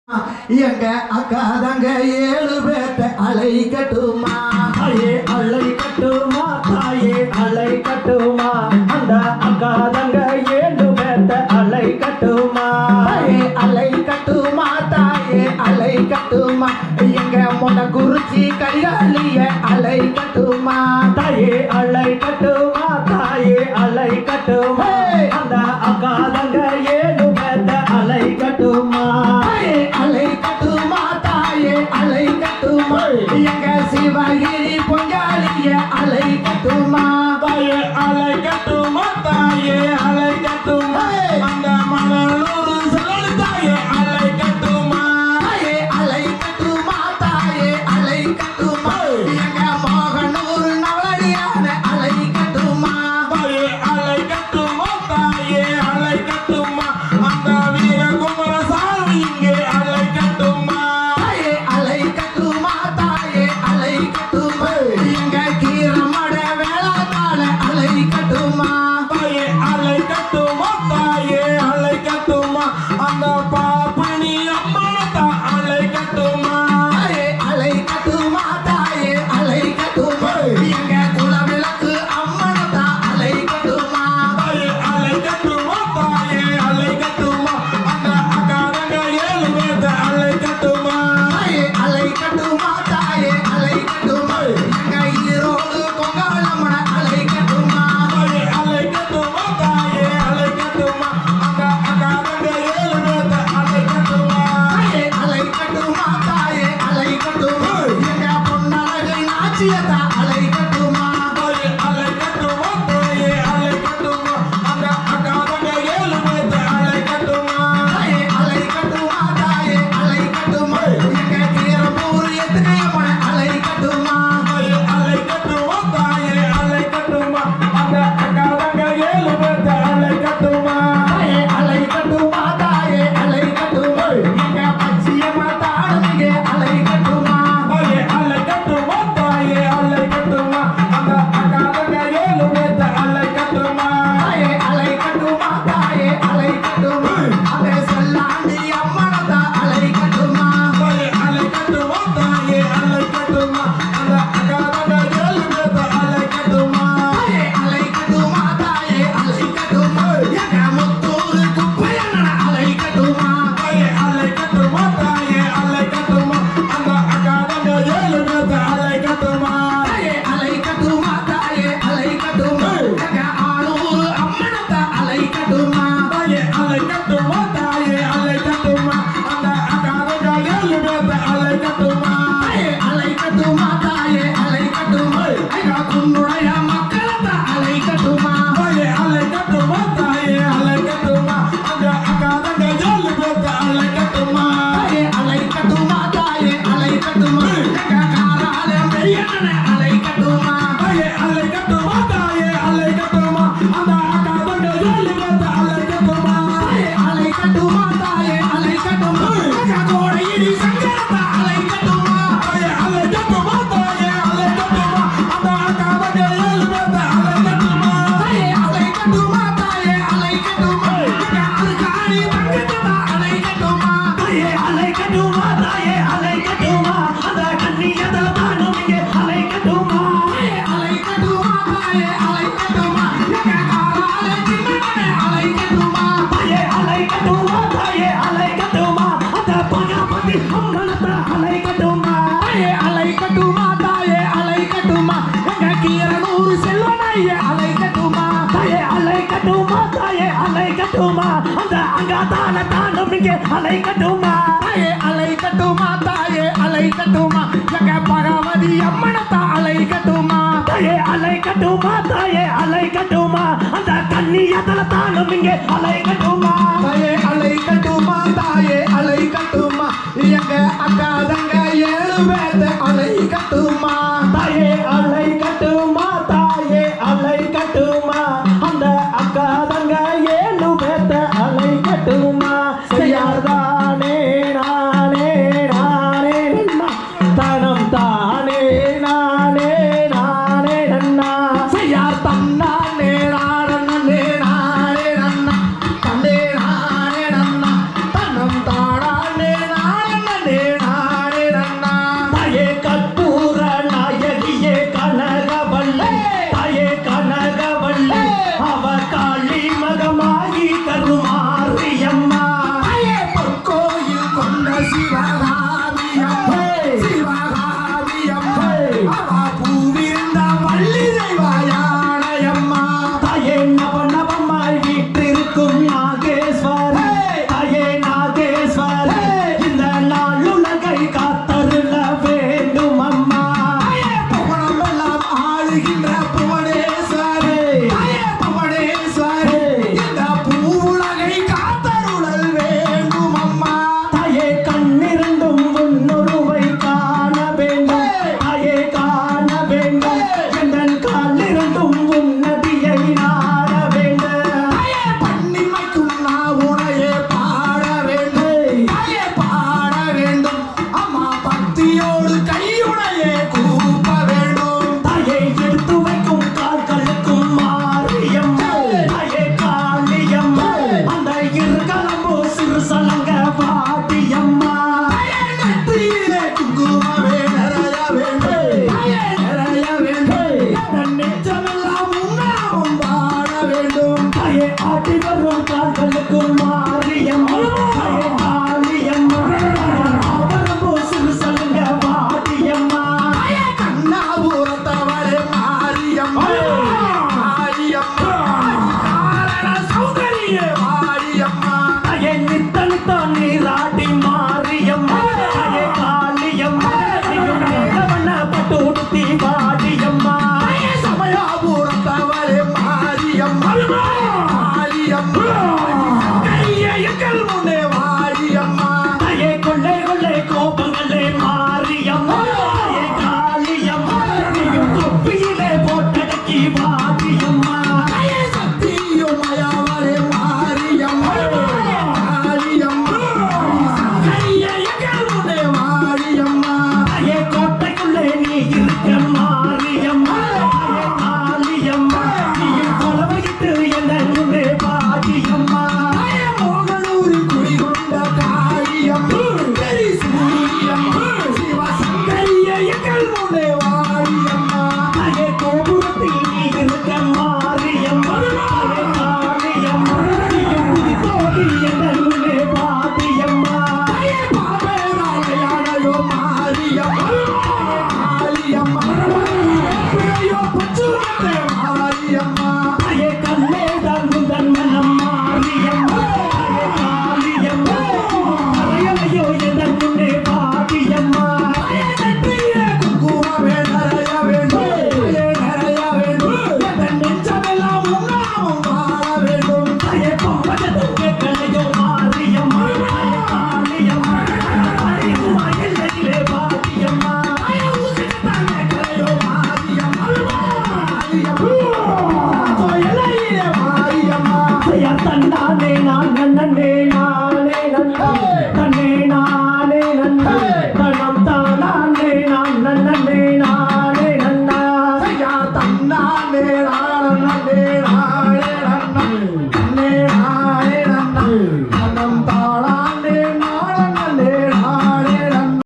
எங்க அக்கா தங்க 7 பேத்த அழைக்கட்டுமா? தாயே அழைக்கட்டுமா, தாயே அழைக்கட்டுமா, அந்த அக்கா தங்க 7 பேத்த அழைக்கட்டுமா? தாயே அழைக்கட்டுமா, தாயே அழைக்கட்டுமா, எங்க முன்ன குறிச்சி கையாளிய அழைக்கட்டுமா? தாயே அழைக்கட்டுமா, தாயே அழைக்கட்டுமா, அந்த அக்கா தங்க 7 பேத்த அழைக்கட்டுமா? அழைக்கட்டுமா, தாயே அழைக்கட்டுமா, எங்க சிவகிரி பொங்காளிய அழைக்கட்டுமா? தாயே அழைக்கட்டுமா, தாயே அழைக்கட்டுமா, அந்த மணலூர் செல்வ தாயே அழைக்கட்டுமா? தாயே அழைக்கட்டுமா, தாயே அழைக்கட்டுமா, எங்க மோகனூர் நவலடியான அழைக்கட்டுமா? தாயே அழைக்கட்டுமா, தாயே அழைக்கட்டுமா, அந்த வீரகுமரசாமி இங்கே அழைக்கட்டுமா? தாயே அழைக்கட்டுமா, தாயே அழைக்கட்டுமா, எங்க கீரமட வேளாத்தால அழைக்கட்டுமா? தாயே அழைக்கட்டுமா, தாயே அழைக்கட்டுமா, அந்த பாப்பினி அம்மனத்தா அழைக்கட்டுமா? தாயே அழைக்கட்டுமா, தாயே அழைக்கட்டுமா, எங்க குலவிளக்கு அம்மனத்தா அழைக்கட்டுமா? தாயே அழைக்கட்டுமா, தாயே அழைக்கட்டுமா, அந்த அக்காரங்க 7 பேத்த அழைக்கட்டுமா? தாயே அழைக்கட்டுமா, தாயே அழைக்கட்டுமா, எங்க ஈரோடு பொங்காளம்மன அழைக்கட்டுமா? தாயே அழைக்கட்டுமா, தாயே அழைக்கட்டுமா, அந்த அக்காரங்க 7 பேத்த அழைக்கட்டுமா? தாயே அழைக்கட்டுமா, தாயே அழைக்கட்டுமா, எங்க பொன்னழகை நாச்சியத்தா அழைக்கட்டுமா? தாயே அழைக்கட்டுமா, தாயே அழைக்கட்டுமா, அந்த அக்காரங்க 7 பேத்த அழைக்கட்டுமா? தாயே அழைக்கட்டுமா, தாயே அழைக்கட்டுமா, எங்க கீரம்பூர் எத்துக்கையம்மன அழைக்கட்டுமா? தாயே அழைக்கட்டுமா, தாயே அழைக்கட்டுமா, அந்த அக்காரங்க 7 பேத்த அழைக்கட்டுமா? தாயே அழைக்கட்டுமா, தாயே அழைக்கட்டுமா, எங்க பச்சியம்மன தானுமிக அழைக்கட்டுமா? தாயே அழைக்கட்டுமா, தாயே அழைக்கட்டுமா, அந்த அக்காரங்க 7 பேத்த அழைக்கட்டுமா? தாயே அழைக்கட்டுமா, தாயே அழைக்கட்டுமா, அந்த செல்லாண்டி அம்மனத்தா அழைக்கட்டுமா? தாயே அழைக்கட்டுமா, தாயே அழைக்கட்டுமா, அந்த அக்காரங்க 7 பேத்த அழைக்கட்டுமா? தாயே அழைக்கட்டுமா, தாயே அழைக்கட்டுமா, எங்க முத்தூரு குப்பையண்ணன அழைக்கட்டுமா? தாயே அழைக்கட்டுமா, தாயே அழைக்கட்டுமா, அந்த அக்காரங்க 7 பேத்த அழைக்கட்டுமா? தாயே அழைக்கட்டுமா, தாயே அழைக்கட்டுமா, எங்க ஆளூர் அம்மனத்தா அழைக்கட்டுமா? தாயே அழைக்கட்டுமா, தாயே அழைக்கட்டுமா, அந்த அக்காரங்க 7 பேத்த அழைக்கட்டுமா? தாயே அழைக்கட்டுமா, தாயே அழைக்கட்டுமா, எங்க குன்னுடைய மக்களத்தா அழைக்கட்டுமா? தாயே அழைக்கட்டுமா, தாயே அழைக்கட்டுமா, அந்த அக்காரங்க 7 பேத்த அழைக்கட்டுமா? தாயே அழைக்கட்டுமா, தாயே அழைக்கட்டுமா, எங்க காராளம் பெரியண்ணனை அழைக்கட்டுமா? தாயே அழைக்கட்டுமா, தாயே அழைக்கட்டுமா, அந்த அக்காரங்க 7 பேத்த அழைக்கட்டுமா? தாயே அழைக்கட்டுமா, தாயே அழைக்கட்டுமா, எங்க கோடையிடி சங்கரத்தா அழைக்கட்டுமா? தாயே அழைக்கட்டுமா, தாயே அழைக்கட்டுமா, அந்த அக்காரங்க 7 பேத்த அழைக்கட்டுமா? தாயே அழைக்கட்டுமா, தாயே அழைக்கட்டுமா, எங்க அருகாணி தங்கத்தா அழைக்கட்டுமா? தாயே அழைக்கட்டுமா, தாயே அழைக்கட்டுமா, அந்த கண்ணியதல தானும் இங்கே அழைக்கட்டுமா? தாயே அழைக்கட்டுமா, தாயே அழைக்கட்டுமா, எங்க காராள சின்னமனை அழைக்கட்டுமா? தாயே அழைக்கட்டுமா, தாயே அழைக்கட்டுமா, அந்த பகவதி அம்மனத்தை அழைக்கட்டுமா? தாயே அழைக்கட்டுமா, தாயே அழைக்கட்டுமா, எங்க கீரனூர் செல்வனைய அழைக்கட்டுமா? தாயே அழைக்கட்டுமா, தாயே அழைக்கட்டுமா, அந்த அங்காதான தானும் இங்கே அழைக்கட்டுமா? தாயே அழைக்கட்டுமா, தாயே அழைக்கட்டுமா, எங்க பகவதி அம்மனத்தா அழைக்கட்டுமா? தாயே அழைக்கட்டுமா, தாயே அழைக்கட்டுமா, அந்த கண்ணியதல தானும் இங்கே அழைக்கட்டுமா? தாயே அழைக்கட்டுமா, தாயே அழைக்கட்டுமா, எங்க அக்கா தங்க 7 பேத்த அழைக்கட்டுமா? தாயே அழைக்கட்டுமா, தாயே அழைக்கட்டுமா, அந்த அக்கா தங்க 7 பேத்த அழைக்கட்டுமா? செய்யாதானே நானே நானே நன்னா, தனம் தானே நானே நானே நன்னா, செய்யார் தன்னானே நானே நானே நன்னா, தன்னே நானே நன்னா, கேளுமா